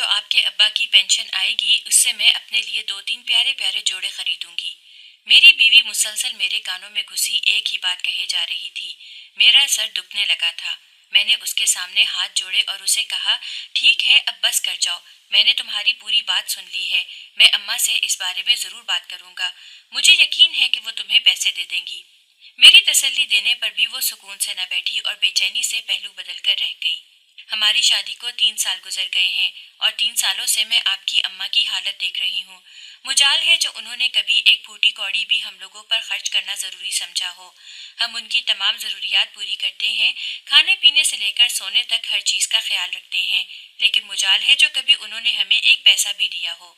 जो आपके अब्बा की पेंशन आएगी उससे मैं अपने लिए 2-3 प्यारे प्यारे जोड़े खरीदूंगी। मेरी बीवी मुसलसल मेरे कानों में घुसी एक ही बात कहे जा रही थी। मेरा सर दुखने लगा था। मैंने उसके सामने हाथ जोड़े और उसे कहा, ठीक है अब बस कर जाओ। मैंने तुम्हारी पूरी बात सुन ली है। मैं अम्मा से इस बारे में जरूर बात करूंगा। मुझे यकीन है कि वो तुम्हें पैसे दे देंगी। मेरी तसल्ली देने पर भी वो सुकून से न बैठी और बेचैनी से पहलू बदल कर रह गई। हमारी शादी को 3 साल गुजर गए हैं और 3 सालों से मैं आपकी अम्मा की हालत देख रही हूँ। मुजाल है जो उन्होंने कभी एक फूटी कौड़ी भी हम लोगों पर खर्च करना जरूरी समझा हो। हम उनकी तमाम जरूरियात पूरी करते हैं, खाने पीने से लेकर सोने तक हर चीज का ख्याल रखते हैं, लेकिन मुजाल है जो कभी उन्होंने हमें एक पैसा भी दिया हो।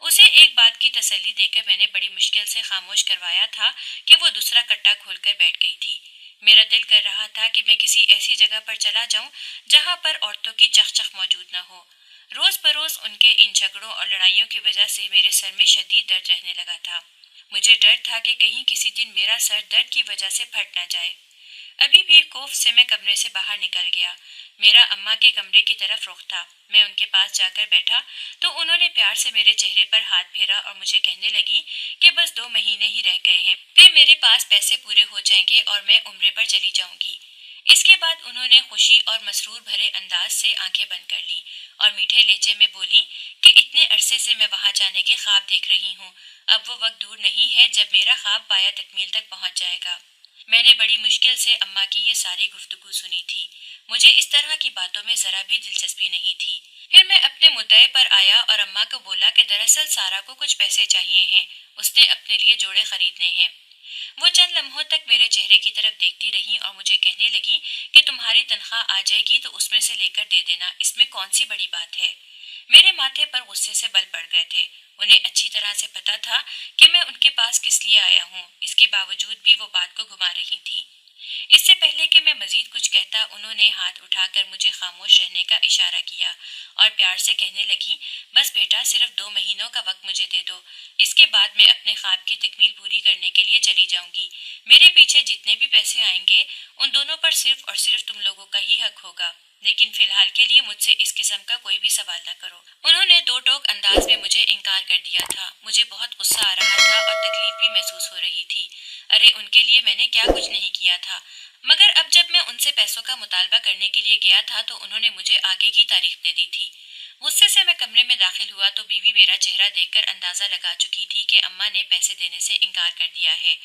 उसे एक बात की तसल्ली देकर मैंने बड़ी मुश्किल से खामोश करवाया था कि वो दूसरा कट्टा खोलकर बैठ गई थी। मेरा दिल कर रहा था कि मैं किसी ऐसी जगह पर चला जाऊं जहां पर औरतों की चकचक मौजूद न हो। रोज बरोज उनके इन झगड़ों और लड़ाइयों की वजह से मेरे सर में शदीद दर्द रहने लगा था। मुझे डर था कि कहीं किसी दिन मेरा सर दर्द की वजह से फट न जाए। अभी भी खौफ से मैं कमरे से बाहर निकल गया। मेरा अम्मा के कमरे की तरफ रुख था। मैं उनके पास जाकर बैठा तो उन्होंने प्यार से मेरे चेहरे पर हाथ फेरा और मुझे कहने लगी कि बस 2 महीने ही रह गए हैं, फिर मेरे पास पैसे पूरे हो जाएंगे और मैं उम्रे पर चली जाऊंगी। इसके बाद उन्होंने खुशी और मसरूर भरे अंदाज से आंखें बंद कर ली और मीठे लहजे में बोली कि इतने अरसे से मैं वहां जाने के ख्वाब देख रही हूँ। अब वो वक्त दूर नहीं है जब मेरा ख्वाब पाया तकमील तक पहुंच जाएगा। मैंने बड़ी मुश्किल से अम्मा की ये सारी गुफ्तगू सुनी थी। मुझे इस तरह की बातों में जरा भी दिलचस्पी नहीं थी। फिर मैं अपने मुद्दे पर आया और अम्मा को बोला कि दरअसल सारा को कुछ पैसे चाहिए हैं। उसने अपने लिए जोड़े खरीदने हैं। वो चंद लम्हों तक मेरे चेहरे की तरफ देखती रही और मुझे कहने लगी कि तुम्हारी तनख्वाह आ जाएगी तो उसमें से लेकर दे देना, इसमें कौन सी बड़ी बात है। मेरे माथे पर गुस्से से बल पड़ गए थे। उन्हें अच्छी तरह से पता था कि मैं उनके पास किस लिए आया हूँ। इसके बावजूद भी वो बात को घुमा रही थी। इससे पहले कि मैं मजीद कुछ कहता उन्होंने हाथ उठाकर मुझे खामोश रहने का इशारा किया और प्यार से कहने लगी, बस बेटा सिर्फ 2 महीनों का वक्त मुझे दे दो। इसके बाद मैं अपने ख्वाब की तकमील पूरी करने के लिए चली जाऊंगी। मेरे पीछे जितने भी पैसे आएंगे उन दोनों पर सिर्फ और सिर्फ तुम लोगों का ही हक होगा, लेकिन फिलहाल के लिए मुझसे इस किस्म का कोई भी सवाल न करो। उन्होंने दो टोक अंदाज में मुझे इनकार कर दिया था। मुझे बहुत गुस्सा आ रहा था और तकलीफ भी महसूस हो रही थी। अरे उनके लिए मैंने क्या कुछ नहीं किया था। मगर अब जब मैं उनसे पैसों का मुतालबा करने के लिए गया था तो उन्होंने मुझे आगे की तारीख दे दी थी। गुस्से से मैं कमरे में दाखिल हुआ तो बीवी मेरा चेहरा देखकर अंदाजा लगा चुकी थी कि अम्मा ने पैसे देने से इनकार कर दिया है।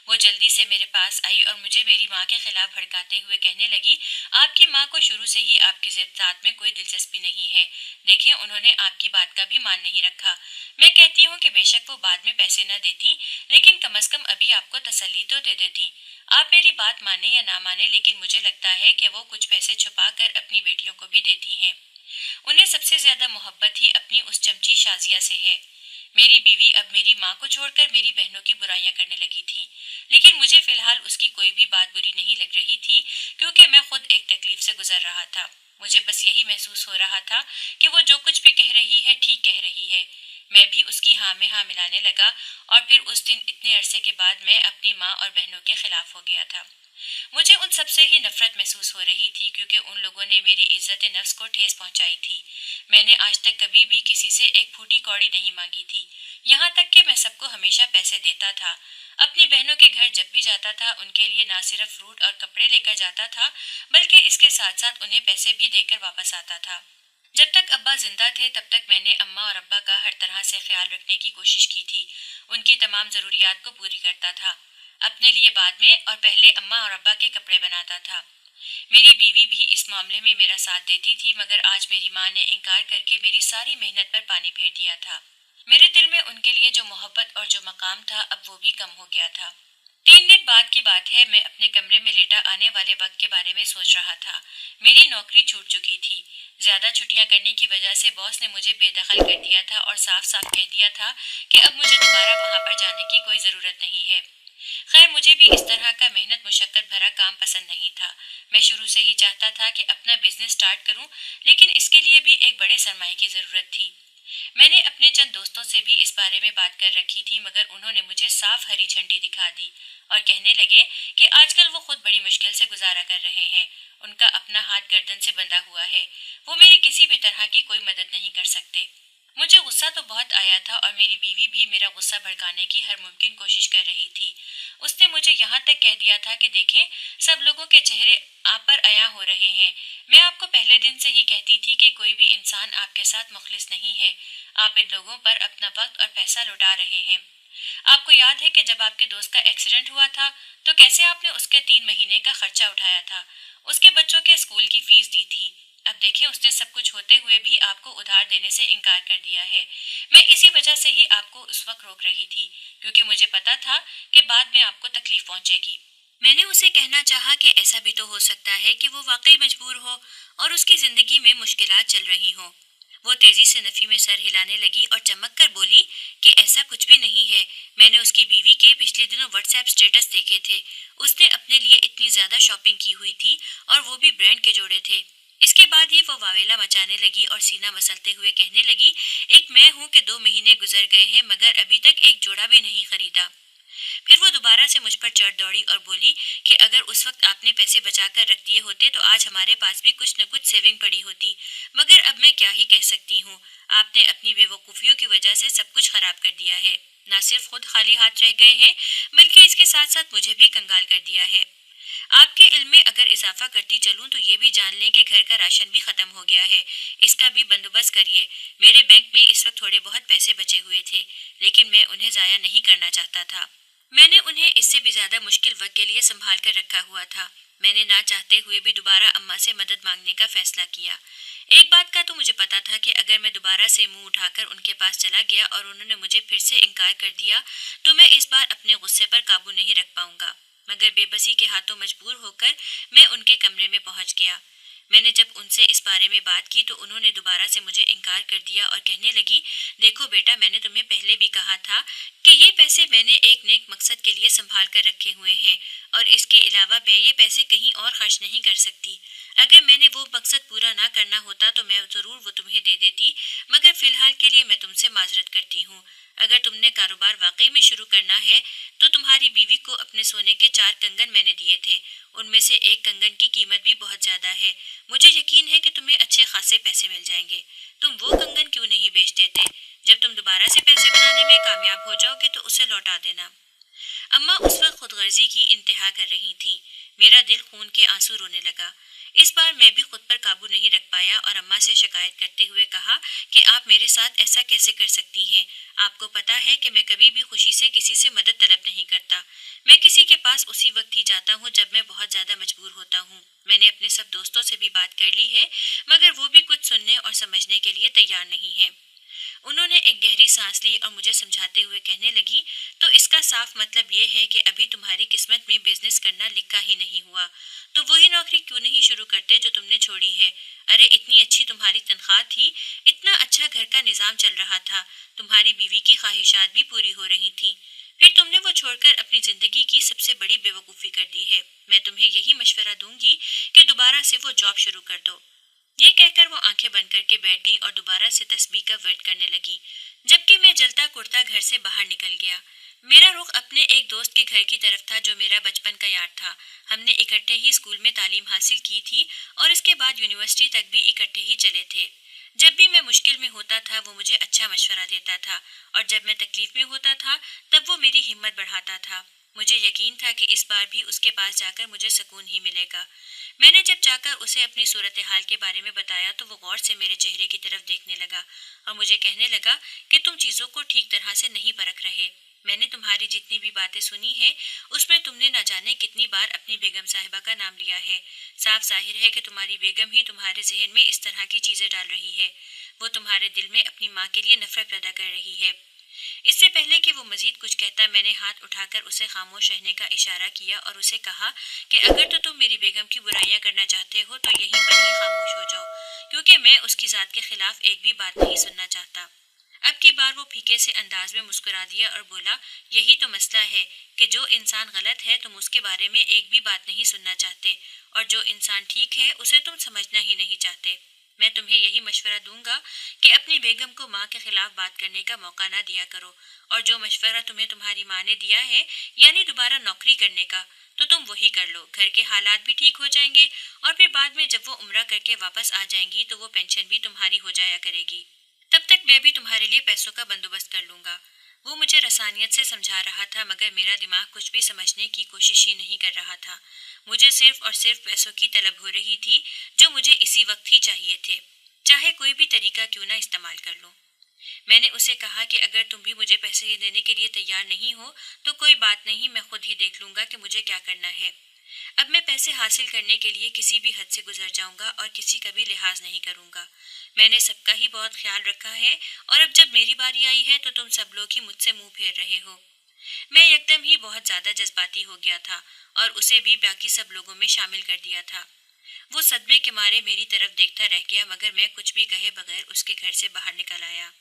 वो जल्दी से मेरे पास आई और मुझे मेरी माँ के खिलाफ भड़काते हुए कहने लगी, आपकी माँ को शुरू से ही आपकी ज़ात में कोई दिलचस्पी नहीं है। देखिए उन्होंने आपकी बात का भी मान नहीं रखा। मैं कहती हूँ कि बेशक वो बाद में पैसे न देती, लेकिन कम अज कम अभी आपको तसल्ली तो दे देती। आप मेरी बात माने या ना माने, लेकिन मुझे लगता है कि वो कुछ पैसे छुपा कर अपनी बेटियों को भी देती हैं। उन्हें सबसे ज्यादा मोहब्बत ही अपनी उस चमची शाजिया से है। मेरी बीवी अब मेरी माँ को छोड़कर मेरी बहनों की बुराइयां करने लगी थी, लेकिन मुझे फिलहाल उसकी कोई भी बात बुरी नहीं लग रही थी क्योंकि मैं खुद एक तकलीफ से गुजर रहा था। मुझे बस यही महसूस हो रहा था कि वो जो कुछ भी कह रही है ठीक कह रही है। मैं भी उसकी हाँ में हाँ मिलाने लगा और फिर उस दिन इतने अरसे के बाद मैं अपनी माँ और बहनों के खिलाफ हो गया था। मुझे उन सबसे ही नफरत महसूस हो रही थी क्योंकि उन लोगों ने मेरी इज्जत नफ्स को ठेस पहुंचाई थी। मैंने आज तक कभी भी किसी से एक फूटी कौड़ी नहीं मांगी थी, यहाँ तक कि मैं सबको हमेशा पैसे देता था। अपनी बहनों के घर जब भी जाता था उनके लिए ना सिर्फ फ्रूट और कपड़े लेकर जाता था, बल्कि इसके साथ साथ उन्हें पैसे भी देकर वापस आता था। जब तक अब्बा जिंदा थे तब तक मैंने अम्मा और अब्बा का हर तरह से ख्याल रखने की कोशिश की थी। उनकी तमाम जरूरियात को पूरी करता था, अपने लिए बाद में और पहले अम्मा और अब्बा के कपड़े बनाता था। मेरी बीवी भी इस मामले में मेरा साथ देती थी, मगर आज मेरी माँ ने इनकार करके मेरी सारी मेहनत पर पानी फेर दिया था। मेरे दिल में उनके लिए जो मोहब्बत और जो मकाम था अब वो भी कम हो गया था। 3 दिन बाद की बात है। मैं अपने कमरे में लेटा आने वाले वक्त के बारे में सोच रहा था। मेरी नौकरी छूट चुकी थी। ज्यादा छुट्टियां करने की वजह से बॉस ने मुझे बेदखल कर दिया था और साफ साफ कह दिया था कि अब मुझे दोबारा वहां पर जाने की कोई जरूरत नहीं है। खैर मुझे भी इस तरह का मेहनत मुशक्कत भरा काम पसंद नहीं था। मैं शुरू से ही चाहता था कि अपना बिजनेस स्टार्ट करूं, लेकिन इसके लिए भी एक बड़े सरमाए की जरूरत थी। میں نے اپنے چند دوستوں سے بھی اس بارے میں بات کر رکھی تھی مگر انہوں نے مجھے صاف ہری جھنڈی دکھا دی اور کہنے لگے کہ آج کل وہ خود بڑی مشکل سے گزارا کر رہے ہیں، ان کا اپنا ہاتھ گردن سے بندھا ہوا ہے، وہ میری کسی بھی طرح کی کوئی مدد نہیں کر سکتے۔ مجھے غصہ تو بہت آیا تھا اور میری بیوی بھی میرا غصہ بھڑکانے کی ہر ممکن کوشش کر رہی تھی۔ اس نے مجھے یہاں تک کہہ دیا تھا کہ دیکھیں، سب لوگوں کے چہرے آپ پر عیاں ہو رہے ہیں، میں آپ کو پہلے دن سے ہی کہتی تھی کہ کوئی بھی انسان آپ کے ساتھ مخلص نہیں ہے، آپ ان لوگوں پر اپنا وقت اور پیسہ لوٹا رہے ہیں۔ آپ کو یاد ہے کہ جب آپ کے دوست کا ایکسیڈنٹ ہوا تھا تو کیسے آپ نے اس کے 3 مہینے کا خرچہ اٹھایا تھا، اس کے بچوں کے اسکول کی فیس دی تھی۔ اب دیکھیں، اس نے سب کچھ ہوتے ہوئے بھی آپ کو ادھار دینے سے انکار کر دیا ہے۔ میں اسی وجہ سے ہی آپ کو اس وقت روک رہی تھی کیونکہ مجھے پتا تھا کہ بعد میں آپ کو تکلیف پہنچے گی۔ میں نے اسے کہنا چاہا کہ ایسا بھی تو ہو سکتا ہے کہ وہ واقعی مجبور ہو اور اس کی زندگی میں مشکلات چل رہی ہوں۔ وہ تیزی سے نفی میں سر ہلانے لگی اور چمک کر بولی کہ ایسا کچھ بھی نہیں ہے، میں نے اس کی بیوی کے پچھلے دنوں واٹس ایپ سٹیٹس دیکھے تھے، اس نے اپنے لیے اتنی زیادہ شاپنگ کی ہوئی تھی اور وہ بھی برانڈ کے جوڑے تھے۔ اس کے بعد ہی وہ واویلا مچانے لگی اور سینہ مسلتے ہوئے کہنے لگی، ایک میں ہوں کہ 2 مہینے گزر گئے ہیں مگر ابھی تک ایک جوڑا بھی نہیں خریدا۔ پھر وہ دوبارہ سے مجھ پر چڑھ دوڑی اور بولی کہ اگر اس وقت آپ نے پیسے بچا کر رکھ دیے ہوتے تو آج ہمارے پاس بھی کچھ نہ کچھ سیونگ پڑی ہوتی، مگر اب میں کیا ہی کہہ سکتی ہوں، آپ نے اپنی بے وقوفیوں کی وجہ سے سب کچھ خراب کر دیا ہے، نہ صرف خود خالی ہاتھ رہ گئے ہیں بلکہ اس کے ساتھ ساتھ مجھے بھی کنگال کر دیا ہے۔ آپ کے علم میں اگر اضافہ کرتی چلوں تو یہ بھی جان لیں کہ گھر کا راشن بھی ختم ہو گیا ہے، اس کا بھی بندوبست کریے۔ میرے بینک میں اس وقت تھوڑے بہت پیسے بچے ہوئے تھے لیکن میں انہیں ضائع نہیں کرنا چاہتا تھا، میں نے انہیں اس سے بھی زیادہ مشکل وقت کے لیے سنبھال کر رکھا ہوا تھا۔ میں نے نہ چاہتے ہوئے بھی دوبارہ اماں سے مدد مانگنے کا فیصلہ کیا۔ ایک بات کا تو مجھے پتا تھا کہ اگر میں دوبارہ سے منہ اٹھا کر ان کے پاس چلا گیا اور انہوں نے مجھے پھر سے انکار کر دیا تو میں اس بار اپنے غصے پر قابو نہیں رکھ پاؤں گا، مگر بے بسی کے ہاتھوں مجبور ہو کر میں ان کے کمرے میں پہنچ گیا۔ میں نے جب ان سے اس بارے میں بات کی تو انہوں نے دوبارہ سے مجھے انکار کر دیا اور کہنے لگی، دیکھو بیٹا، میں نے تمہیں پہلے بھی کہا تھا کہ یہ پیسے میں نے ایک نیک مقصد کے لیے سنبھال کر رکھے ہوئے ہیں اور اس کے علاوہ میں یہ پیسے کہیں اور خرچ نہیں کر سکتی۔ اگر میں نے وہ مقصد پورا نہ کرنا ہوتا تو میں ضرور وہ تمہیں دے دیتی، مگر فی الحال کے لیے میں تم سے معذرت کرتی ہوں۔ اگر تم نے کاروبار واقعی میں شروع کرنا ہے تو تمہاری بیوی کو اپنے سونے کے 4 کنگن میں نے دیے تھے، ان میں سے ایک کنگن کی قیمت بھی بہت زیادہ ہے، مجھے یقین ہے کہ تمہیں اچھے خاصے پیسے مل جائیں گے، تم وہ کنگن کیوں نہیں بیچ دیتے؟ جب تم دوبارہ سے پیسے بنانے میں کامیاب ہو جاؤ گے تو اسے لوٹا دینا۔ اماں اس وقت خود غرضی کی انتہا کر رہی تھی، میرا دل خون کے آنسو رونے لگا۔ اس بار میں بھی خود پر قابو نہیں رکھ پایا اور اماں سے شکایت کرتے ہوئے کہا کہ آپ میرے ساتھ ایسا کیسے کر سکتی ہیں؟ آپ کو پتا ہے کہ میں کبھی بھی خوشی سے کسی سے مدد طلب نہیں کرتا، میں کسی کے پاس اسی وقت ہی جاتا ہوں جب میں بہت زیادہ مجبور ہوتا ہوں۔ میں نے اپنے سب دوستوں سے بھی بات کر لی ہے مگر وہ بھی کچھ سننے اور سمجھنے کے لیے تیار نہیں ہیں۔ انہوں نے ایک گہری سانس لی اور مجھے سمجھاتے ہوئے کہنے لگی، تو اس کا صاف مطلب یہ ہے کہ ابھی تمہاری قسمت میں بزنس کرنا لکھا ہی نہیں ہوا، تو وہی نوکری کیوں نہیں شروع کرتے جو تم نے چھوڑی ہے؟ ارے اتنی اچھی تمہاری تنخواہ تھی، اتنا اچھا گھر کا نظام چل رہا تھا، تمہاری بیوی کی خواہشات بھی پوری ہو رہی تھیں، پھر تم نے وہ چھوڑ کر اپنی زندگی کی سب سے بڑی بے وقوفی کر دی ہے۔ میں تمہیں یہی مشورہ دوں گی کہ دوبارہ سے وہ جاب شروع کر دو۔ یہ کہہ کر وہ آنکھیں بند کر کے بیٹھ گئی اور دوبارہ سے تسبیح کا ورد کرنے لگی، جبکہ میں جلتا کرتا گھر سے باہر نکل گیا۔ میرا رخ اپنے ایک دوست کے گھر کی طرف تھا جو میرا بچپن کا یار تھا، ہم نے اکٹھے ہی اسکول میں تعلیم حاصل کی تھی اور اس کے بعد یونیورسٹی تک بھی اکٹھے ہی چلے تھے۔ جب بھی میں مشکل میں ہوتا تھا وہ مجھے اچھا مشورہ دیتا تھا اور جب میں تکلیف میں ہوتا تھا تب وہ میری ہمت بڑھاتا تھا۔ مجھے یقین تھا کہ اس بار بھی اس کے پاس جا کر مجھے سکون ہی ملے گا۔ میں نے جب جا کر اسے اپنی صورتحال کے بارے میں بتایا تو وہ غور سے میرے چہرے کی طرف دیکھنے لگا اور مجھے کہنے لگا کہ تم چیزوں کو ٹھیک طرح سے نہیں پرکھ رہے، میں نے تمہاری جتنی بھی باتیں سنی ہیں اس میں تم نے نہ جانے کتنی بار اپنی بیگم صاحبہ کا نام لیا ہے، صاف ظاہر ہے کہ تمہاری بیگم ہی تمہارے ذہن میں اس طرح کی چیزیں ڈال رہی ہے، وہ تمہارے دل میں اپنی ماں کے لیے نفرت پیدا کر رہی ہے۔ اس سے پہلے کہ وہ مزید کچھ کہتا میں نے ہاتھ اٹھا کر اسے خاموش رہنے کا اشارہ کیا اور اسے کہا کہ اگر تو تم میری بیگم کی برائیاں کرنا چاہتے ہو تو یہیں پر ہی خاموش ہو جاؤ، کیونکہ میں اس کی ذات کے خلاف ایک بھی بات نہیں سننا چاہتا۔ اب کی بار وہ پھیکے سے انداز میں مسکرا دیا اور بولا، یہی تو مسئلہ ہے کہ جو انسان غلط ہے تم اس کے بارے میں ایک بھی بات نہیں سننا چاہتے اور جو انسان ٹھیک ہے اسے تم سمجھنا ہی نہیں چاہتے۔ मैं तुम्हें यही मशवरा दूंगा कि अपनी बेगम को माँ के खिलाफ बात करने का मौका ना दिया करो, और जो मशवरा तुम्हें तुम्हारी माँ ने दिया है, यानी दोबारा नौकरी करने का, तो तुम वही कर लो। घर के हालात भी ठीक हो जाएंगे, और फिर बाद में जब वो उम्रा करके वापस आ जाएंगी तो वो पेंशन भी तुम्हारी हो जाया करेगी। तब तक मैं भी तुम्हारे लिए पैसों का बंदोबस्त कर लूंगा। वो मुझे रसानियत से समझा रहा था, मगर मेरा दिमाग कुछ भी समझने की कोशिश ही नहीं कर रहा था। मुझे सिर्फ और सिर्फ पैसों की तलब हो रही थी, जो मुझे इसी वक्त ही चाहिए थे, चाहे कोई भी तरीका क्यों ना इस्तेमाल कर लूं। मैंने उसे कहा कि अगर तुम भी मुझे पैसे देने के लिए तैयार नहीं हो तो कोई बात नहीं, मैं खुद ही देख लूंगा कि मुझे क्या करना है। अब मैं पैसे हासिल करने के लिए किसी भी हद से गुजर जाऊंगा और किसी का भी लिहाज नहीं करूंगा। मैंने सबका ही बहुत ख्याल रखा है, और अब जब मेरी बारी आई है तो तुम सब लोग ही मुझसे मुंह फेर रहे हो। मैं एकदम ही बहुत ज्यादा जज्बाती हो गया था, और उसे भी बाकी सब लोगों में शामिल कर दिया था। वो सदमे के मारे मेरी तरफ देखता रह गया, मगर मैं कुछ भी कहे बगैर उसके घर से बाहर निकल आया।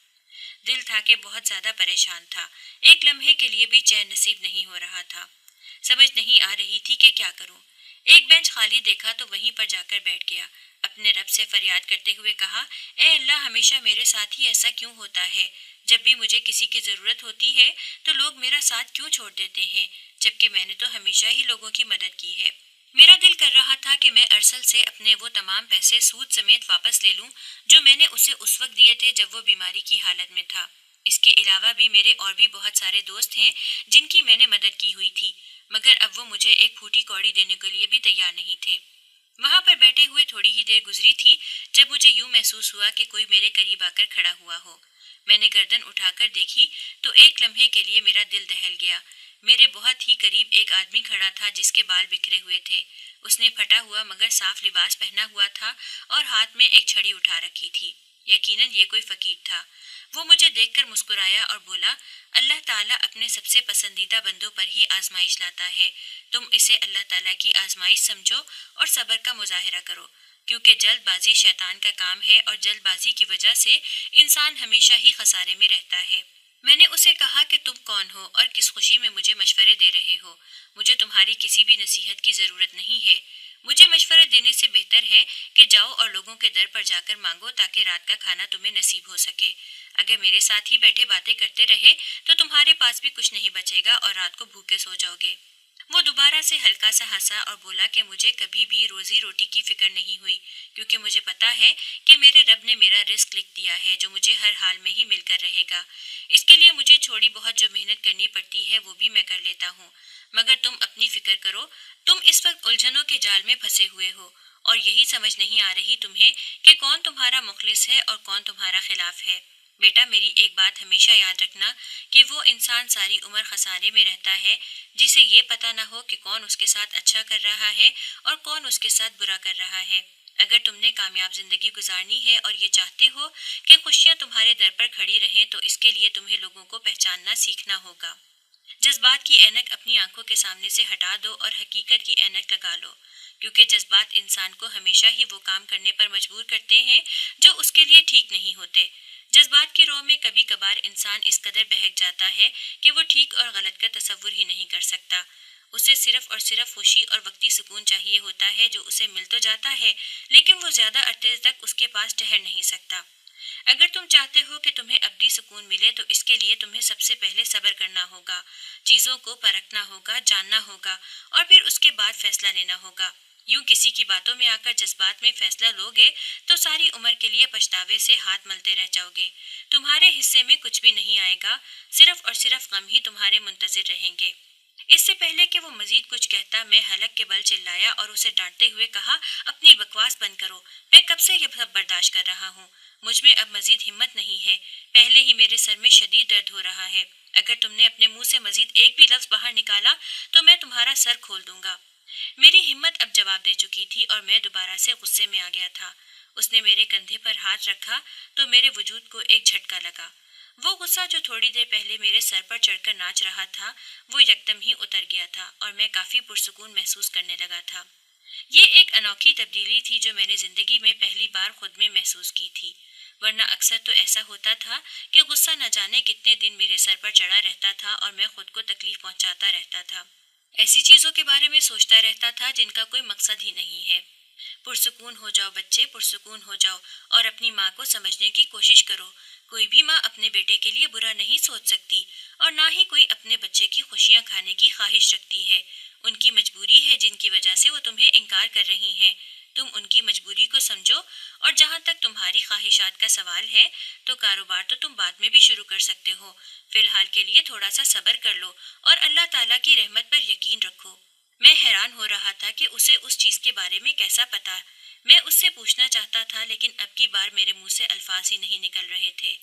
दिल था कि बहुत ज्यादा परेशान था, एक लम्हे के लिए भी चैन नसीब नहीं हो रहा था। समझ नहीं आ रही थी कि क्या करूं। एक बेंच खाली देखा तो वहीं पर जाकर बैठ गया। अपने रब से फरियाद करते हुए कहा, ए अल्लाह, हमेशा मेरे साथ ही ऐसा क्यों होता है? जब भी मुझे किसी की जरूरत होती है तो लोग मेरा साथ क्यों छोड़ देते हैं, जबकि मैंने तो हमेशा ही लोगों की मदद की है। मेरा दिल कर रहा था कि मैं अरसल से अपने वो तमाम पैसे सूद समेत वापस ले लूं, जो मैंने उसे उस वक्त दिए थे जब वो बीमारी की हालत में था। इसके अलावा भी मेरे और भी बहुत सारे दोस्त हैं जिनकी मैंने मदद की हुई थी, मगर अब वो मुझे एक फूटी कौड़ी देने के लिए भी तैयार नहीं थे। वहां पर बैठे हुए थोड़ी ही देर गुजरी थी जब मुझे यूं महसूस हुआ कि कोई मेरे करीब आकर खड़ा हुआ हो। मैंने गर्दन उठाकर देखी तो एक लम्हे के लिए मेरा दिल दहल गया। मेरे बहुत ही करीब एक आदमी खड़ा था जिसके बाल बिखरे हुए थे। उसने फटा हुआ मगर साफ लिबास पहना हुआ था और हाथ में एक छड़ी उठा रखी थी। यकीनन ये कोई फकीर था। वो मुझे देखकर मुस्कुराया और बोला, अल्लाह ताला अपने सबसे पसंदीदा बंदों पर ही आजमाइश लाता है। तुम इसे अल्लाह ताला की आजमाइश समझो और सब्र का मुजाहिरा करो, क्योंकि जल्दबाजी शैतान का काम है और जल्दबाजी की वजह से इंसान हमेशा ही खसारे में रहता है। मैंने उसे कहा कि तुम कौन हो और किस खुशी में मुझे मशवरे दे रहे हो। मुझे तुम्हारी किसी भी नसीहत की जरूरत नहीं है। मुझे मशवरे देने से बेहतर है कि जाओ और लोगों के दर पर जाकर मांगो, ताकि रात का खाना तुम्हें नसीब हो सके। अगर मेरे साथ ही बैठे बातें करते रहे तो तुम्हारे पास भी कुछ नहीं बचेगा और रात को भूखे सो जाओगे। वो दोबारा से हल्का सा हंसा और बोला कि मुझे कभी भी रोजी रोटी की फिक्र नहीं हुई, क्योंकि मुझे पता है कि मेरे रब ने मेरा रिस्क लिख दिया है, जो मुझे हर हाल में ही मिलकर रहेगा। इसके लिए मुझे थोड़ी बहुत जो मेहनत करनी पड़ती है वो भी मैं कर लेता हूँ। मगर तुम अपनी फिक्र करो। तुम इस वक्त उलझनों के जाल में फंसे हुए हो, और यही समझ नहीं आ रही तुम्हें कि कौन तुम्हारा मुखलिस है और कौन तुम्हारा खिलाफ है। बेटा, मेरी एक बात हमेशा याद रखना कि वो इंसान सारी उम्र खसारे में रहता है जिसे ये पता ना हो कि कौन उसके साथ अच्छा कर रहा है और कौन उसके साथ बुरा कर रहा है। अगर तुमने कामयाब जिंदगी गुजारनी है और ये चाहते हो कि खुशियां तुम्हारे दर पर खड़ी रहें, तो इसके लिए तुम्हें लोगों को पहचानना सीखना होगा। जज्बात की ऐनक अपनी आंखों के सामने से हटा दो और हकीकत की ऐनक लगा लो, क्योंकि जज्बात इंसान को हमेशा ही वो काम करने पर मजबूर करते हैं जो उसके लिए ठीक नहीं होते। जज्बात की रौ में कभी कभार इंसान इस कदर बहक जाता है कि वो ठीक और गलत का तसव्वुर ही नहीं कर सकता। उसे सिर्फ और सिर्फ खुशी और वक्ती सुकून चाहिए होता है, जो उसे मिल तो जाता है लेकिन वो ज्यादा अरसे तक उसके पास ठहर नहीं सकता। अगर तुम चाहते हो कि तुम्हें अब्दी सुकून मिले तो इसके लिए तुम्हें सबसे पहले सब्र करना होगा, चीजों को परखना होगा, जानना होगा, और फिर उसके बाद फैसला लेना होगा। यूं किसी की बातों में आकर जज्बात में फैसला लोगे तो सारी उम्र के लिए पछतावे से हाथ मलते रह जाओगे। तुम्हारे हिस्से में कुछ भी नहीं आएगा, सिर्फ और सिर्फ गम ही तुम्हारे मुंतजिर रहेंगे। इससे पहले कि वो मजीद कुछ कहता, मैं हलक के बल चिल्लाया और उसे डांटते हुए कहा, अपनी बकवास बंद करो। मैं कब से ये सब बर्दाश्त कर रहा हूँ। मुझ में अब मजीद हिम्मत नहीं है। पहले ही मेरे सर में शदीद दर्द हो रहा है। अगर तुमने अपने मुंह से मजीद एक भी लफ्ज बाहर निकाला तो मैं तुम्हारा सर खोल दूंगा। मेरी हिम्मत अब जवाब दे चुकी थी और मैं दोबारा से गुस्से में आ गया था। उसने मेरे कंधे पर हाथ रखा तो मेरे वजूद को एक झटका लगा। वो गुस्सा जो थोड़ी देर पहले मेरे सर पर चढ़कर नाच रहा था, वो यकदम ही उतर गया था और मैं काफी पुरसुकून महसूस करने लगा था। ये एक अनोखी तब्दीली थी जो मैंने जिंदगी में पहली बार खुद में महसूस की थी, वरना अक्सर तो ऐसा होता था कि गुस्सा न जाने कितने दिन मेरे सर पर चढ़ा रहता था और मैं खुद को तकलीफ पहुंचाता रहता था। ऐसी चीजों के बारे में सोचता रहता था जिनका कोई मकसद ही नहीं है। पुरसुकून हो जाओ बच्चे, पुरसुकून हो जाओ और अपनी माँ को समझने की कोशिश करो। कोई भी माँ अपने बेटे के लिए बुरा नहीं सोच सकती और ना ही कोई अपने बच्चे की खुशियाँ खाने की ख्वाहिश रखती है। उनकी मजबूरी है जिनकी वजह से वो तुम्हें इनकार कर रही हैं। तुम उनकी मजबूरी को समझो और जहाँ तक तुम्हारी ख्वाहिशात का सवाल है तो कारोबार तो तुम बाद में भी शुरू कर सकते हो। फिलहाल के लिए थोड़ा सा सब्र कर लो और अल्लाह ताला की रहमत पर यकीन रखो। मैं हैरान हो रहा था कि उसे उस चीज के बारे में कैसा पता। मैं उससे पूछना चाहता था लेकिन अब की बार मेरे मुंह से अल्फाज ही नहीं निकल रहे थे।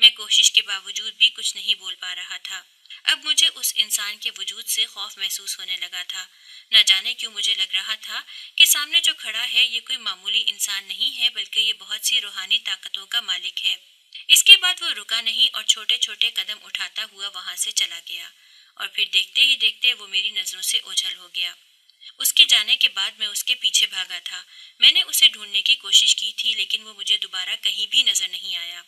मैं कोशिश के बावजूद भी कुछ नहीं बोल पा रहा था। अब मुझे उस इंसान के वजूद से खौफ महसूस होने लगा था। न जाने क्यों मुझे लग रहा था कि सामने जो खड़ा है ये कोई मामूली इंसान नहीं है बल्कि ये बहुत सी रूहानी ताकतों का मालिक है। इसके बाद वो रुका नहीं और छोटे छोटे कदम उठाता हुआ वहां से चला गया और फिर देखते ही देखते वो मेरी नजरों से ओझल हो गया। उसके जाने के बाद मैं उसके पीछे भागा था। मैंने उसे ढूंढने की कोशिश की थी लेकिन वो मुझे दोबारा कहीं भी नजर नहीं आया।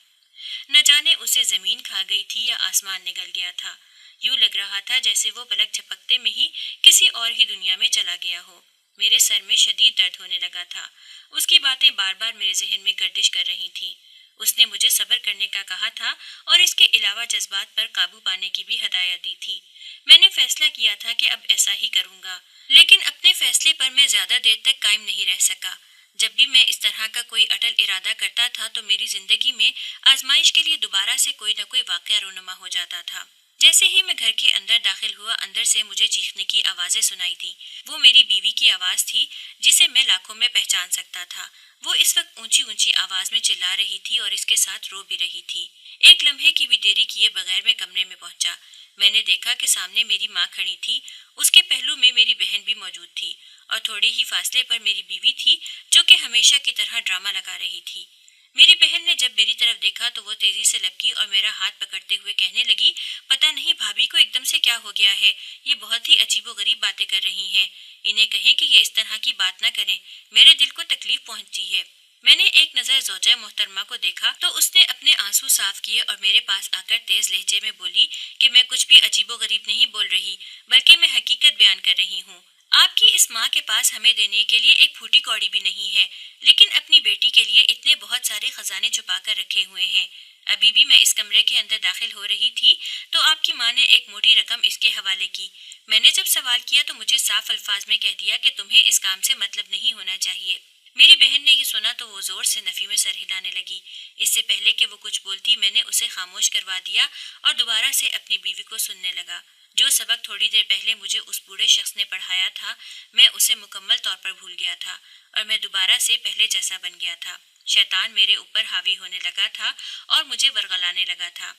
न जाने उसे जमीन खा गई थी या आसमान निगल गया था। यूं लग रहा था जैसे वो पलक झपकते में ही किसी और ही दुनिया में चला गया हो। मेरे सर में शदीद दर्द होने लगा था। उसकी बातें बार बार मेरे जहन में गर्दिश कर रही थी। उसने मुझे सब्र करने का कहा था और इसके अलावा जज्बात पर काबू पाने की भी हदायत दी थी। मैंने फैसला किया था कि अब ऐसा ही करूंगा, लेकिन अपने फैसले पर मैं ज्यादा देर तक कायम नहीं रह सका। जब भी मैं इस तरह का कोई अटल इरादा करता था तो मेरी जिंदगी में आजमाइश के लिए दोबारा से कोई न कोई वाकया रोनुमा हो जाता था। जैसे ही मैं घर के अंदर दाखिल हुआ अंदर से मुझे चीखने की आवाजें सुनाई थी। वो मेरी बीवी की आवाज थी जिसे मैं लाखों में पहचान सकता था। वो इस वक्त ऊंची ऊंची आवाज में चिल्ला रही थी और इसके साथ रो भी रही थी। एक लम्हे की भी देरी किए बगैर मैं कमरे में पहुंचा। मैंने देखा कि सामने मेरी माँ खड़ी थी। उसके पहलू में मेरी बहन भी मौजूद थी और थोड़े ही फासले पर मेरी बीवी थी जो कि हमेशा की तरह ड्रामा लगा रही थी। मेरी बहन ने जब मेरी तरफ देखा तो वो तेजी से लपकी और मेरा हाथ पकड़ते हुए कहने लगी, पता नहीं भाभी को एकदम से क्या हो गया है, ये बहुत ही अजीबोगरीब बातें कर रही हैं। इन्हें कहें कि ये इस तरह की बात ना करें, मेरे दिल को तकलीफ पहुंचती है। मैंने एक नजर ज़ौजा मोहतरमा को देखा तो उसने अपने आंसू साफ किए और मेरे पास आकर तेज लहजे में बोली कि मैं कुछ भी अजीबोगरीब नहीं बोल रही, बल्कि मैं हकीकत बयान कर रही हूँ। आपकी इस माँ के पास हमें देने के लिए एक फूटी कौड़ी भी नहीं है, लेकिन अपनी बेटी के लिए इतने बहुत सारे खजाने छुपा कर रखे हुए हैं। अभी भी मैं इस कमरे के अंदर दाखिल हो रही थी तो आपकी माँ ने एक मोटी रकम इसके हवाले की। मैंने जब सवाल किया तो मुझे साफ अल्फाज में कह दिया कि तुम्हें इस काम से मतलब नहीं होना चाहिए। मेरी बहन ने ये सुना तो वो जोर से नफी में सर हिलाने लगी। इससे पहले कि वो कुछ बोलती मैंने उसे खामोश करवा दिया और दोबारा से अपनी बीवी को सुनने लगा। जो सबक थोड़ी देर पहले मुझे उस बूढ़े शख्स ने पढ़ाया था मैं उसे मुकम्मल तौर पर भूल गया था और मैं दोबारा से पहले जैसा बन गया था। शैतान मेरे ऊपर हावी होने लगा था और मुझे वरगलाने लगा था।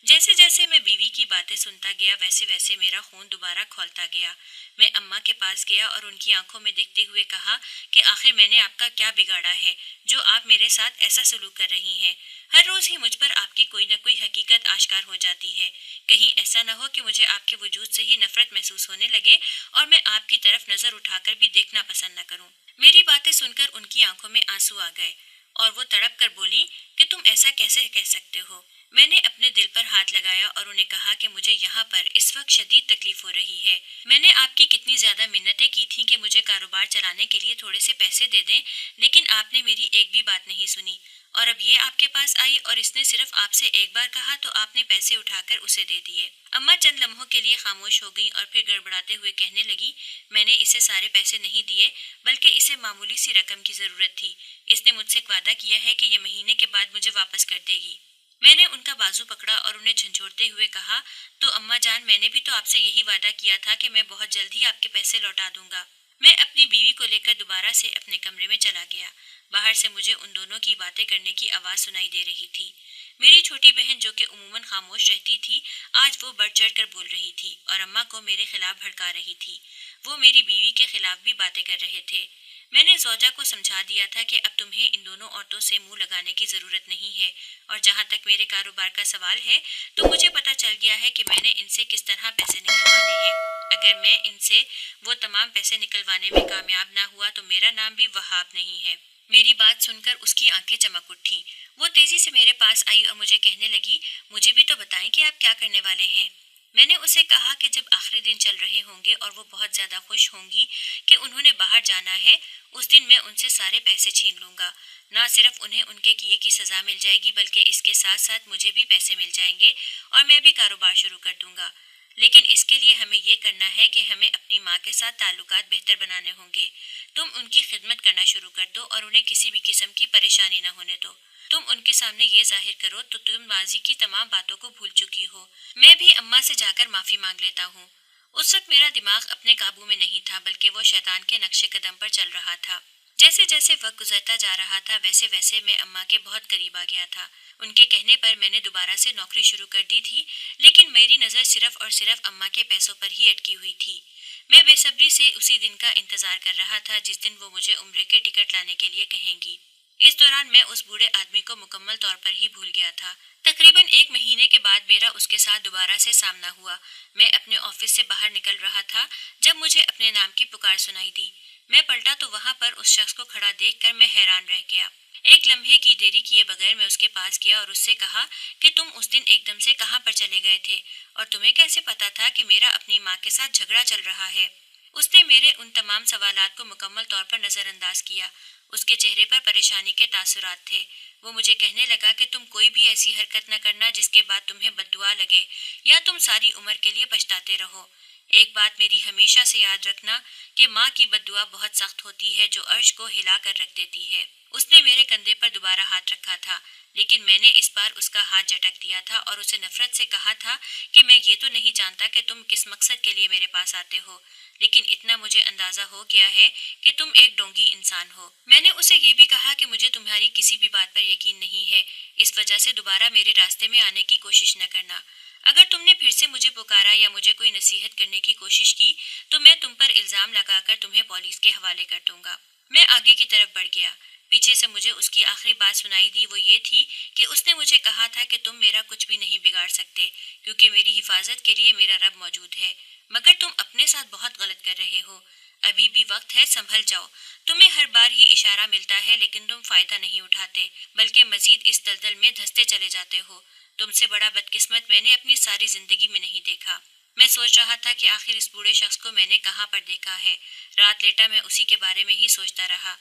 जैसे जैसे मैं बीवी की बातें सुनता गया वैसे वैसे मेरा खून दोबारा खौलता गया। मैं अम्मा के पास गया और उनकी आंखों में देखते हुए कहा कि आखिर मैंने आपका क्या बिगाड़ा है जो आप मेरे साथ ऐसा सलूक कर रही हैं। हर रोज ही मुझ पर आपकी कोई न कोई हकीकत आश्कार हो जाती है। कहीं ऐसा न हो कि मुझे आपके वजूद से ही नफरत महसूस होने लगे और मैं आपकी तरफ नजर उठाकर भी देखना पसंद न करूं। मेरी बातें सुनकर उनकी आंखों में आंसू आ गए और वो तड़प कर बोली कि तुम ऐसा कैसे कह सकते हो। मैंने अपने दिल पर हाथ लगाया और उन्हें कहा कि मुझे यहाँ पर इस वक्त शदीद तकलीफ हो रही है। मैंने आपकी कितनी ज्यादा मिन्नतें की थीं कि मुझे कारोबार चलाने के लिए थोड़े से पैसे दे दें, लेकिन आपने मेरी एक भी बात नहीं सुनी। और अब ये आपके पास आई और इसने सिर्फ आपसे एक बार कहा तो आपने पैसे उठाकर उसे दे दिए। अम्मा चंद लम्हों के लिए खामोश हो गई और फिर गड़बड़ाते हुए कहने लगी, मैंने इसे सारे पैसे नहीं दिए बल्कि इसे मामूली सी रकम की जरूरत थी। इसने मुझसे वादा किया है कि ये महीने के बाद मुझे वापस कर देगी। मैंने उनका बाजू पकड़ा और उन्हें झंझोड़ते हुए कहा, तो अम्मा जान मैंने भी तो आपसे यही वादा किया था कि मैं बहुत जल्द ही आपके पैसे लौटा दूंगा। मैं अपनी बीवी को लेकर दोबारा से अपने कमरे में चला गया। बाहर से मुझे उन दोनों की बातें करने की आवाज सुनाई दे रही थी। मेरी छोटी बहन जो कि उमूमन खामोश रहती थी आज वो बढ़ चढ़ कर बोल रही थी और अम्मा को मेरे खिलाफ भड़का रही थी। वो मेरी बीवी के खिलाफ भी बातें कर रहे थे। मैंने जोजा को समझा दिया था कि अब तुम्हें इन दोनों औरतों से मुंह लगाने की जरूरत नहीं है और जहाँ तक मेरे कारोबार का सवाल है तो मुझे पता चल गया है कि मैंने इनसे किस तरह पैसे निकलवाने हैं। अगर मैं इनसे वो तमाम पैसे निकलवाने में कामयाब ना हुआ तो मेरा नाम भी वहाब नहीं है। मेरी बात सुनकर उसकी आंखें चमक उठी। वो तेजी से मेरे पास आई और मुझे कहने लगी, मुझे भी तो बताएं कि आप क्या करने वाले हैं। मैंने उसे कहा कि जब आखिरी दिन चल रहे होंगे और वो बहुत ज़्यादा खुश होंगी कि उन्होंने बाहर जाना है, उस दिन मैं उनसे सारे पैसे छीन लूँगा। ना सिर्फ उन्हें उनके किए की सज़ा मिल जाएगी बल्कि इसके साथ साथ मुझे भी पैसे मिल जाएंगे और मैं भी कारोबार शुरू कर दूँगा। लेकिन इसके लिए हमें ये करना है कि हमें अपनी माँ के साथ ताल्लुकात बेहतर बनाने होंगे। तुम उनकी खिदमत करना शुरू कर दो और उन्हें किसी भी किस्म की परेशानी न होने दो। तुम उनके सामने ये जाहिर करो तो तुम माजी की तमाम बातों को भूल चुकी हो। मैं भी अम्मा से जाकर माफ़ी मांग लेता हूँ। उस वक्त मेरा दिमाग अपने काबू में नहीं था बल्कि वो शैतान के नक्शे कदम पर चल रहा था। जैसे जैसे वक्त गुजरता जा रहा था वैसे वैसे मैं अम्मा के बहुत करीब आ गया था। उनके कहने पर मैंने दोबारा से नौकरी शुरू कर दी थी, लेकिन मेरी नज़र सिर्फ और सिर्फ अम्मा के पैसों पर ही अटकी हुई थी। मैं बेसब्री से उसी दिन का इंतजार कर रहा था जिस दिन वो मुझे उम्रे के टिकट लाने के लिए कहेंगी। इस दौरान मैं उस बूढ़े आदमी को मुकम्मल तौर पर ही भूल गया था। तकरीबन 1 महीने के बाद मेरा उसके साथ दोबारा से सामना हुआ। मैं अपने ऑफिस से बाहर निकल रहा था जब मुझे अपने नाम की पुकार सुनाई दी। मैं पलटा तो वहां पर उस शख्स को खड़ा देखकर मैं हैरान रह गया। एक लम्हे की देरी किए बगैर मैं उसके पास गया और उससे कहा कि तुम उस दिन एकदम से कहाँ पर चले गए थे और तुम्हें कैसे पता था कि मेरा अपनी माँ के साथ झगड़ा चल रहा है। उसने मेरे उन तमाम सवालात को मुकम्मल तौर पर नज़रअंदाज किया। उसके चेहरे पर परेशानी के तासुरात थे। वो मुझे कहने लगा कि तुम कोई भी ऐसी हरकत न करना जिसके बाद तुम्हें बद्दुआ लगे या तुम सारी उम्र के लिए पछताते रहो। एक बात मेरी हमेशा से याद रखना कि माँ की बद्दुआ बहुत सख्त होती है जो अर्श को हिला कर रख देती है। उसने मेरे कंधे पर दोबारा हाथ रखा था, लेकिन मैंने इस बार उसका हाथ झटक दिया था और उसे नफरत से कहा था कि मैं ये तो नहीं जानता कि तुम किस मकसद के लिए मेरे पास आते हो, लेकिन इतना मुझे अंदाजा हो गया है कि तुम एक डोंगी इंसान हो। मैंने उसे ये भी कहा कि मुझे तुम्हारी किसी भी बात पर यकीन नहीं है, इस वजह से दोबारा मेरे रास्ते में आने की कोशिश न करना। अगर तुमने फिर से मुझे पुकारा या मुझे कोई नसीहत करने की कोशिश की तो मैं तुम पर इल्जाम लगाकर तुम्हें पुलिस के हवाले कर दूंगा। मैं आगे की तरफ बढ़ गया। पीछे से मुझे उसकी आखिरी बात सुनाई दी। वो ये थी कि उसने मुझे कहा था कि तुम मेरा कुछ भी नहीं बिगाड़ सकते क्योंकि मेरी हिफाजत के लिए मेरा रब मौजूद है, मगर तुम अपने साथ बहुत गलत कर रहे हो। अभी भी वक्त है, संभल जाओ। तुम्हें हर बार ही इशारा मिलता है लेकिन तुम फायदा नहीं उठाते बल्कि मजीद इस दलदल में धंसते चले जाते हो। तुमसे बड़ा बदकिस्मत मैंने अपनी सारी जिंदगी में नहीं देखा। मैं सोच रहा था कि आखिर इस बूढ़े शख्स को मैंने कहाँ पर देखा है। रात लेटा मैं उसी के बारे में ही सोचता रहा।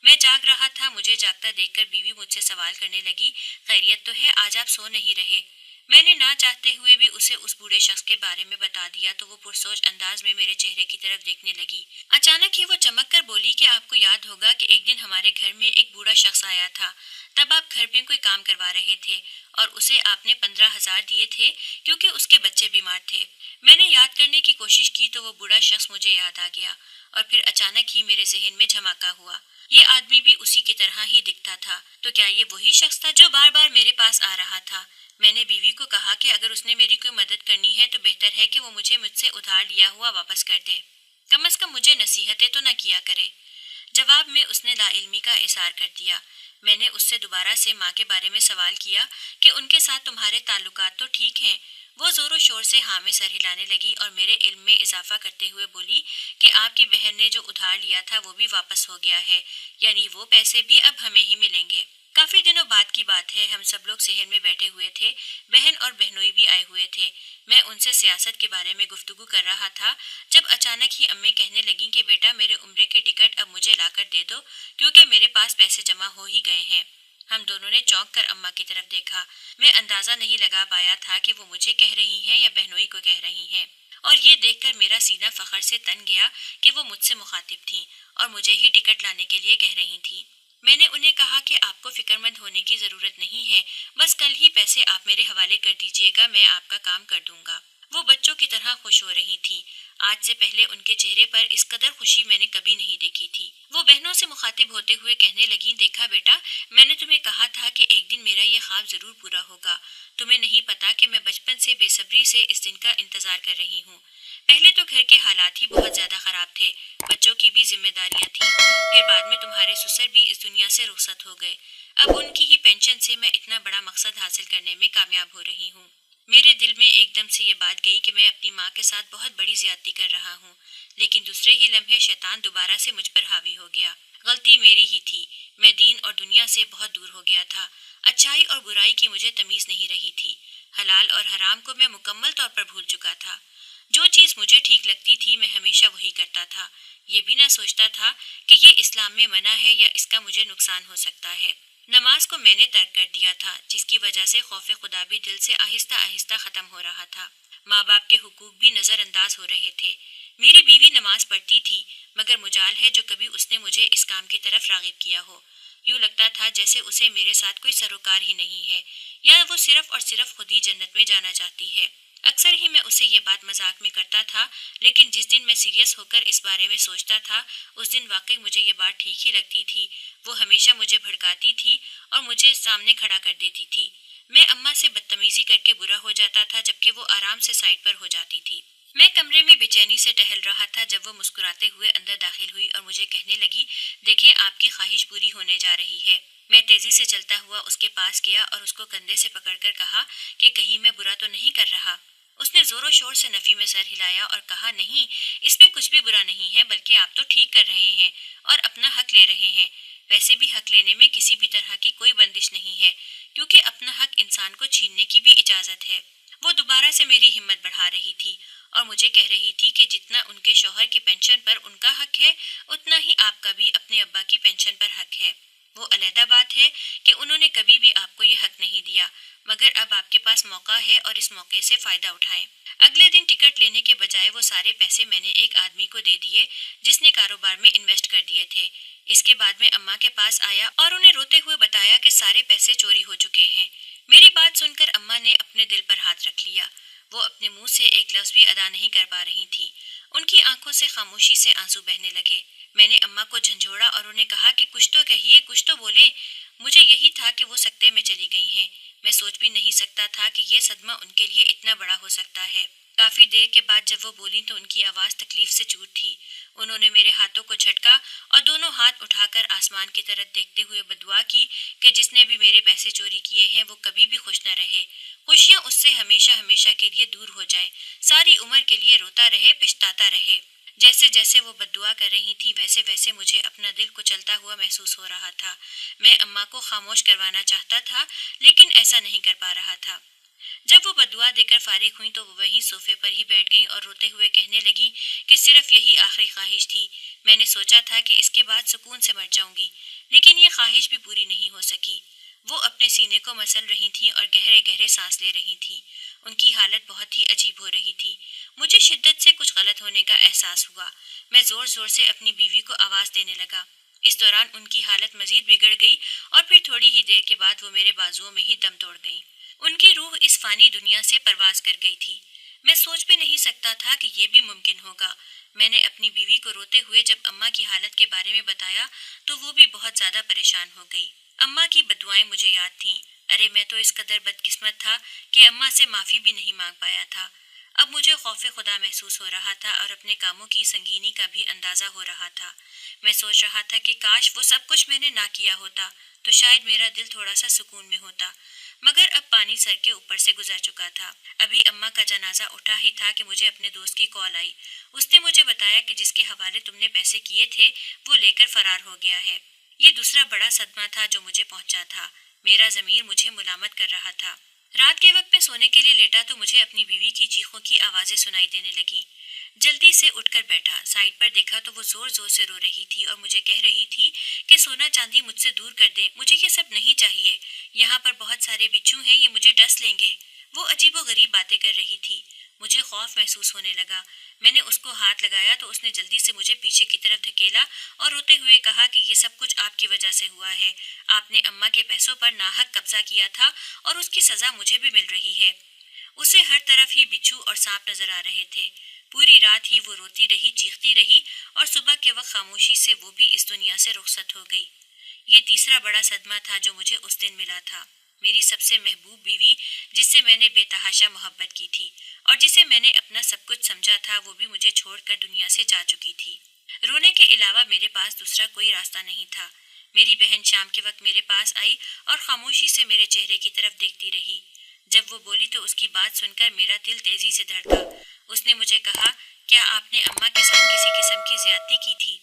मैं जाग रहा था। मुझे जागता देखकर बीवी मुझसे सवाल करने लगी, खैरियत तो है, आज आप सो नहीं रहे? मैंने ना चाहते हुए भी उसे उस बूढ़े शख्स के बारे में बता दिया तो वो पुरसोच अंदाज में मेरे चेहरे की तरफ देखने लगी। अचानक ही वो चमक कर बोली कि आपको याद होगा कि एक दिन हमारे घर में एक बूढ़ा शख्स आया था। तब आप घर में कोई काम करवा रहे थे और उसे आपने 15,000 दिए थे क्योंकि उसके बच्चे बीमार थे। मैंने याद करने की कोशिश की तो वो बूढ़ा शख्स मुझे याद आ गया और फिर अचानक ही मेरे जहन में झमाका हुआ। ये आदमी भी उसी की तरह ही दिखता था। तो क्या ये वही शख्स था जो बार बार मेरे पास आ रहा था? मैंने बीवी को कहा कि अगर उसने मेरी कोई मदद करनी है तो बेहतर है कि वो मुझसे उधार लिया हुआ वापस कर दे। कम से कम मुझे नसीहतें तो न किया करे। जवाब में उसने लाइल्मी का इजहार कर दिया। मैंने उससे दोबारा से माँ के बारे में सवाल किया कि उनके साथ तुम्हारे ताल्लुकात तो ठीक हैं। वो जोरों शोर से हाँ में सर हिलाने लगी और मेरे इल्म में इजाफा करते हुए बोली कि आपकी बहन ने जो उधार लिया था वो भी वापस हो गया है, यानी वो पैसे भी अब हमें ही मिलेंगे। काफी दिनों बाद की बात है। हम सब लोग शहर में बैठे हुए थे। बहन और बहनोई भी आए हुए थे। मैं उनसे सियासत के बारे में गुफ्तगू कर रहा था जब अचानक ही अम्मी कहने लगी कि बेटा मेरे उम्रे के टिकट अब मुझे लाकर दे दो क्योंकि मेरे पास पैसे जमा हो ही गए हैं। हम दोनों ने चौंक कर अम्मा की तरफ देखा। मैं अंदाजा नहीं लगा पाया था कि वो मुझे कह रही हैं या बहनोई को कह रही हैं, और ये देखकर मेरा सीना फखर से तन गया कि वो मुझसे मुखातिब थीं और मुझे ही टिकट लाने के लिए कह रही थीं। मैंने उन्हें कहा कि आपको फिक्रमंद होने की जरूरत नहीं है, बस कल ही पैसे आप मेरे हवाले कर दीजिएगा, मैं आपका काम कर दूंगा। वो बच्चों की तरह खुश हो रही थीं। आज से पहले उनके चेहरे पर इस कदर खुशी मैंने कभी नहीं देखी थी। वो बहनों से मुखातिब होते हुए कहने लगी, देखा बेटा, मैंने तुम्हें कहा था कि एक दिन मेरा ये ख्वाब जरूर पूरा होगा। तुम्हें नहीं पता कि मैं बचपन से बेसब्री से इस दिन का इंतजार कर रही हूँ। पहले तो घर के हालात ही बहुत ज्यादा खराब थे, बच्चों की भी जिम्मेदारियां थी। फिर बाद में तुम्हारे ससुर भी इस दुनिया से रुखसत हो गए। अब उनकी ही पेंशन से मैं इतना बड़ा मकसद हासिल करने में कामयाब हो रही हूँ। मेरे दिल में एकदम से ये बात गई कि मैं अपनी माँ के साथ बहुत बड़ी ज्यादती कर रहा हूँ, लेकिन दूसरे ही लम्हे शैतान दोबारा से मुझ पर हावी हो गया। गलती मेरी ही थी। मैं दीन और दुनिया से बहुत दूर हो गया था। अच्छाई और बुराई की मुझे तमीज नहीं रही थी। حلال اور حرام کو میں مکمل طور پر بھول چکا تھا۔ جو چیز مجھے ٹھیک لگتی تھی میں ہمیشہ وہی کرتا تھا، یہ بھی نہ سوچتا تھا کہ یہ اسلام میں منع ہے یا اس کا مجھے نقصان ہو سکتا ہے۔ نماز کو میں نے ترک کر دیا تھا، جس کی وجہ سے خوف خدا بھی دل سے آہستہ آہستہ ختم ہو رہا تھا۔ ماں باپ کے حقوق بھی نظر انداز ہو رہے تھے۔ میری بیوی نماز پڑھتی تھی، مگر مجال ہے جو کبھی اس نے مجھے اس کام کی طرف راغب کیا ہو۔ یوں لگتا تھا جیسے اسے میرے ساتھ کوئی سروکار ہی نہیں ہے، یا وہ صرف اور صرف خود ہی جنت میں جانا چاہتی ہے۔ اکثر ہی میں اسے یہ بات مذاق میں کرتا تھا، لیکن جس دن میں سیریس ہو کر اس بارے میں سوچتا تھا اس دن واقعی مجھے یہ بات ٹھیک ہی لگتی تھی۔ وہ ہمیشہ مجھے بھڑکاتی تھی اور مجھے سامنے کھڑا کر دیتی تھی۔ میں اماں سے بدتمیزی کر کے برا ہو جاتا تھا جبکہ وہ آرام سے سائڈ پر ہو جاتی تھی۔ میں کمرے میں بے چینی سے ٹہل رہا تھا جب وہ مسکراتے ہوئے اندر داخل ہوئی اور مجھے کہنے لگی، دیکھیں آپ کی خواہش پوری ہونے جا رہی ہے۔ میں تیزی سے چلتا ہوا اس کے پاس گیا اور اس کو کندھے سے پکڑ کر کہا کہ کہیں میں برا تو نہیں کر رہا۔ اس نے زور و شور سے نفی میں سر ہلایا اور کہا، نہیں، اس میں کچھ بھی برا نہیں ہے، بلکہ آپ تو ٹھیک کر رہے ہیں اور اپنا حق لے رہے ہیں۔ ویسے بھی حق لینے میں کسی بھی طرح کی کوئی بندش نہیں ہے، کیونکہ اپنا حق انسان کو چھیننے کی بھی اجازت ہے۔ وہ دوبارہ سے میری ہمت بڑھا رہی تھی اور مجھے کہہ رہی تھی کہ جتنا ان کے شوہر کی پینشن پر ان کا حق ہے، اتنا ہی آپ کا بھی اپنے ابا کی پینشن پر حق ہے۔ وہ علیحدہ بات ہے کہ انہوں نے کبھی بھی آپ کو یہ حق نہیں دیا، مگر اب آپ کے پاس موقع ہے اور اس موقع سے فائدہ اٹھائیں۔ اگلے دن ٹکٹ لینے کے بجائے وہ سارے پیسے میں نے ایک آدمی کو دے دیے جس نے کاروبار میں انویسٹ کر دیے تھے۔ اس کے بعد میں اماں کے پاس آیا اور انہیں روتے ہوئے بتایا کہ سارے پیسے چوری ہو چکے ہیں۔ میری بات سن کر اماں نے اپنے دل پر ہاتھ رکھ لیا۔ وہ اپنے منہ سے ایک لفظ بھی ادا نہیں کر پا رہی تھی۔ ان کی آنکھوں سے خاموشی سے آنسو بہنے لگے۔ میں نے اماں کو جھنجھوڑا اور انہیں کہا کہ کچھ تو کہیے، کچھ تو بولیں۔ مجھے یہی تھا کہ وہ سکتے میں چلی گئی ہیں۔ میں سوچ بھی نہیں سکتا تھا کہ یہ صدمہ ان کے لیے اتنا بڑا ہو سکتا ہے۔ کافی دیر کے بعد جب وہ بولی تو ان کی آواز تکلیف سے چور تھی۔ انہوں نے میرے ہاتھوں کو جھٹکا اور دونوں ہاتھ اٹھا کر آسمان کی طرف دیکھتے ہوئے بدعا کی کہ جس نے بھی میرے پیسے چوری کیے ہیں وہ کبھی بھی خوش نہ رہے، خوشیاں اس سے ہمیشہ ہمیشہ کے لیے دور ہو جائیں، ساری عمر کے لیے روتا رہے، پچھتاتا رہے۔ جیسے جیسے وہ بددعا کر رہی تھی ویسے ویسے مجھے اپنا دل کچلتا ہوا محسوس ہو رہا تھا۔ میں اماں کو خاموش کروانا چاہتا تھا لیکن ایسا نہیں کر پا رہا تھا۔ جب وہ بددعا دے کر فارغ ہوئیں تو وہ وہیں صوفے پر ہی بیٹھ گئیں اور روتے ہوئے کہنے لگیں کہ صرف یہی آخری خواہش تھی۔ میں نے سوچا تھا کہ اس کے بعد سکون سے مر جاؤں گی، لیکن یہ خواہش بھی پوری نہیں ہو سکی۔ وہ اپنے سینے کو مسل رہی تھیں اور گہرے گہرے سانس لے رہی تھیں۔ ان کی حالت بہت ہی عجیب ہو رہی تھی۔ مجھے شدت سے کچھ غلط ہونے کا احساس ہوا۔ میں زور زور سے اپنی بیوی کو آواز دینے لگا۔ اس دوران ان کی حالت مزید بگڑ گئی اور پھر تھوڑی ہی دیر کے بعد وہ میرے بازوؤں میں ہی دم توڑ گئیں۔ ان کی روح اس فانی دنیا سے پرواز کر گئی تھی۔ میں سوچ بھی نہیں سکتا تھا کہ یہ بھی ممکن ہوگا۔ میں نے اپنی بیوی کو روتے ہوئے جب اماں کی حالت کے بارے میں بتایا تو وہ بھی بہت زیادہ پریشان ہو گئی۔ اماں کی بددعائیں مجھے یاد تھیں۔ ارے میں تو اس قدر بدقسمت تھا کہ اماں سے معافی بھی نہیں مانگ پایا تھا۔ اب مجھے خوف خدا محسوس ہو رہا تھا اور اپنے کاموں کی سنگینی کا بھی اندازہ ہو رہا تھا۔ میں سوچ رہا تھا کہ کاش وہ سب کچھ میں نے نہ کیا ہوتا تو شاید میرا دل تھوڑا سا سکون میں ہوتا، مگر اب پانی سر کے اوپر سے گزر چکا تھا۔ ابھی اماں کا جنازہ اٹھا ہی تھا کہ مجھے اپنے دوست کی کال آئی۔ اس نے مجھے بتایا کہ جس کے حوالے تم نے پیسے کیے تھے وہ لے کر فرار ہو گیا ہے۔ یہ دوسرا بڑا صدمہ تھا جو مجھے پہنچا تھا۔ میرا ضمیر مجھے ملامت کر رہا تھا۔ رات کے وقت میں سونے کے لیے لیٹا تو مجھے اپنی بیوی کی چیخوں کی آوازیں سنائی دینے لگیں۔ جلدی سے اٹھ کر بیٹھا، سائڈ پر دیکھا تو وہ زور زور سے رو رہی تھی اور مجھے کہہ رہی تھی کہ سونا چاندی مجھ سے دور کر دیں، مجھے یہ سب نہیں چاہیے، یہاں پر بہت سارے بچھو ہیں، یہ مجھے ڈس لیں گے۔ وہ عجیب و غریب باتیں کر رہی تھی۔ مجھے خوف محسوس ہونے لگا۔ میں نے اس کو ہاتھ لگایا تو اس نے جلدی سے مجھے پیچھے کی طرف دھکیلا اور روتے ہوئے کہا کہ یہ سب کچھ آپ کی وجہ سے ہوا ہے۔ آپ نے اماں کے پیسوں پر ناحق قبضہ کیا تھا اور اس کی سزا مجھے بھی مل رہی ہے۔ اسے ہر طرف ہی بچھو اور سانپ نظر آ رہے تھے۔ پوری رات ہی وہ روتی رہی، چیختی رہی اور صبح کے وقت خاموشی سے وہ بھی اس دنیا سے رخصت ہو گئی۔ یہ تیسرا بڑا صدمہ تھا جو مجھے اس دن ملا تھا۔ میری سب سے محبوب بیوی جس سے میں نے بے تحاشا محبت کی تھی اور جسے میں نے اپنا سب کچھ سمجھا تھا وہ بھی مجھے چھوڑ کر دنیا سے جا چکی تھی۔ رونے کے علاوہ میرے پاس دوسرا کوئی راستہ نہیں تھا۔ میری بہن شام کے وقت میرے پاس آئی اور خاموشی سے میرے چہرے کی طرف دیکھتی رہی۔ جب وہ بولی تو اس کی بات سن کر میرا دل تیزی سے دھڑکا۔ اس نے مجھے کہا، کیا آپ نے اماں کے ساتھ کسی قسم کی زیادتی کی تھی؟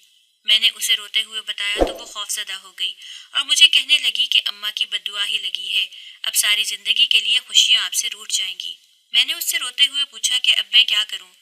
میں نے اسے روتے ہوئے بتایا تو وہ خوفزدہ ہو گئی اور مجھے کہنے لگی کہ اماں کی بددعا ہی لگی ہے، اب ساری زندگی کے لیے خوشیاں آپ سے روٹ جائیں گی۔ میں نے اس سے روتے ہوئے پوچھا کہ اب میں کیا کروں؟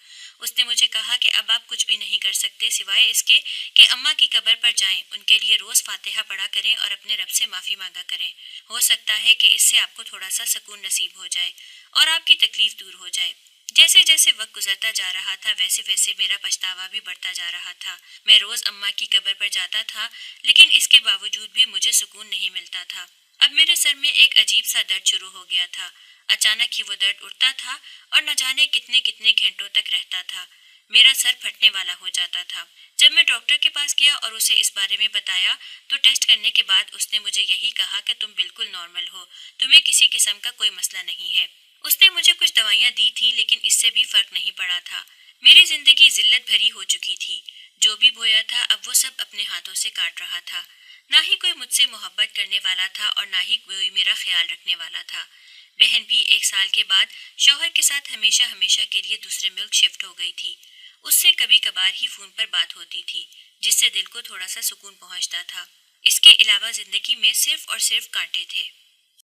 اس نے مجھے کہا کہ اب آپ کچھ بھی نہیں کر سکتے سوائے اس کے کہ اماں کی قبر پر جائیں، ان کے لیے روز فاتحہ پڑھا کریں اور اپنے رب سے معافی مانگا کریں۔ ہو سکتا ہے کہ اس سے آپ کو تھوڑا سا سکون نصیب ہو جائے اور آپ کی تکلیف دور ہو جائے۔ جیسے جیسے وقت گزرتا جا رہا تھا ویسے ویسے میرا پچھتاوا بھی بڑھتا جا رہا تھا۔ میں روز اماں کی قبر پر جاتا تھا لیکن اس کے باوجود بھی مجھے سکون نہیں ملتا تھا۔ اب میرے سر میں ایک عجیب سا درد شروع ہو گیا تھا۔ اچانک ہی وہ درد اٹھتا تھا اور نہ جانے کتنے کتنے گھنٹوں تک رہتا تھا۔ میرا سر پھٹنے والا ہو جاتا تھا۔ جب میں ڈاکٹر کے پاس گیا اور اسے اس بارے میں بتایا تو ٹیسٹ کرنے کے بعد اس نے مجھے یہی کہا کہ تم بالکل نارمل ہو، تمہیں کسی قسم کا کوئی مسئلہ نہیں ہے۔ اس نے مجھے کچھ دوائیاں دی تھیں لیکن اس سے بھی فرق نہیں پڑا تھا۔ میری زندگی ذلت بھری ہو چکی تھی۔ جو بھی بویا تھا اب وہ سب اپنے ہاتھوں سے کاٹ رہا تھا۔ نہ ہی کوئی مجھ سے محبت کرنے والا تھا اور نہ ہی کوئی میرا خیال رکھنے والا تھا۔ بہن بھی 1 سال کے بعد شوہر کے ساتھ ہمیشہ ہمیشہ کے لیے دوسرے ملک شفٹ ہو گئی تھی۔ اس سے کبھی کبھار ہی فون پر بات ہوتی تھی جس سے دل کو تھوڑا سا سکون پہنچتا تھا۔ اس کے علاوہ زندگی میں صرف اور صرف کانٹے تھے۔